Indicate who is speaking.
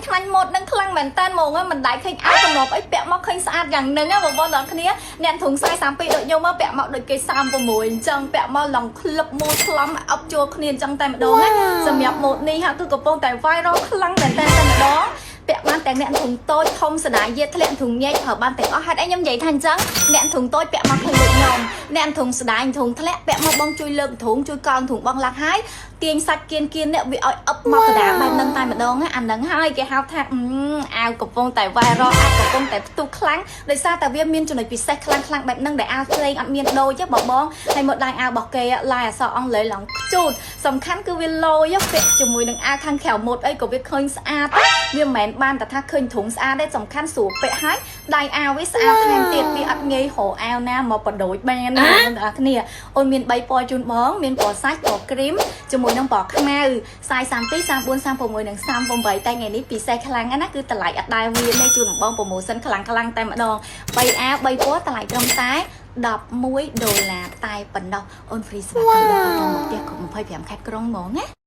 Speaker 1: ខ្លាញ់ម៉ូតនឹងខ្លាំងមែនតើហ្មងមិនដៃឃើញអាទំនប់អីពាក់មកឃើញស្អាតយ៉ាងហ្នឹងបងប្អូនដល់គ្នាអ្នកធុង42ដូចខ្ញុំមកពាក់មកដូចគេ36អញ្ចឹងពាក់មកឡងក្លឹបមូលខ្លំអប់ជួលគ្នាអញ្ចឹងតែម្ដងណាសម្រាប់ម៉ូតនេះហាក់គឺកំពុងតែ viral ខ្លាំងមែនតើតែម្ដងពាក់បានតែអ្នកធុងតូចធំស្ដាយយាធ្លាក់ធុងញែកប្រើបានទាំងអស់ហេតុអីខ្ញុំនិយាយថាអញ្ចឹងអ្នកធុងតូចពាក់មកឃើញដូចខ្ញុំអ្នកធុងស្ដាយធុងធ្លាក់ពាក់មកបងជួយលើកធុងជួយកោនធុងបងឡាក់ហើយទាញសាច់គៀនអ្នកវាឲ្យអឹបមកកដាបែបហ្នឹងតែម្ដងអាហ្នឹងហើយគេហៅថាអាវកំពុងតែ viral អាវកំពុងតែផ្ទុះខ្លាំងដោយសារតែវាមានចំណុចពិសេសខ្លាំងបែបហ្នឹងដែលអាវផ្សេងអត់មានដូចទេបងហើយមកដៃអាវរបស់គេឡាយអក្សរអង់គ្លេសឡងខ្ជូតសំខាន់គឺវាលយពាក់ជាមួយនឹងអាវខាងក្រៅម៉ូតអីក៏វាឃើញស្អាតវាមិនមែនបានតែថាឃើញធុងស្អាតទេសំខាន់ស្រួលពាក់ហើយដៃអាវវាស្អាតថែមទៀតវាអត់ងាយរកអាវណាមកបដូចបានណាបងប្អូនគ្នាអូនមាន3ពណ៌ជូនបងមានពណ៌សាច់ពណ៌គ្រីមជាមួយនឹងពណ៌ខ្មៅ42 34 36និង38តែថ្ងៃនេះពិសេសខ្លាំងណាស់គឺតម្លៃអត់ដែលមានទេជូនបងប្រូម៉ូសិនខ្លាំងតែម្ដង3អាវ3ពណ៌តម្លៃត្រឹមតែ$11តែប៉ុណ្ណោះអូនហ្វ្រីស្វាគមន៍ដល់បងមកផ្ទះគ្រប់25ខែក្រុងហ្មងណា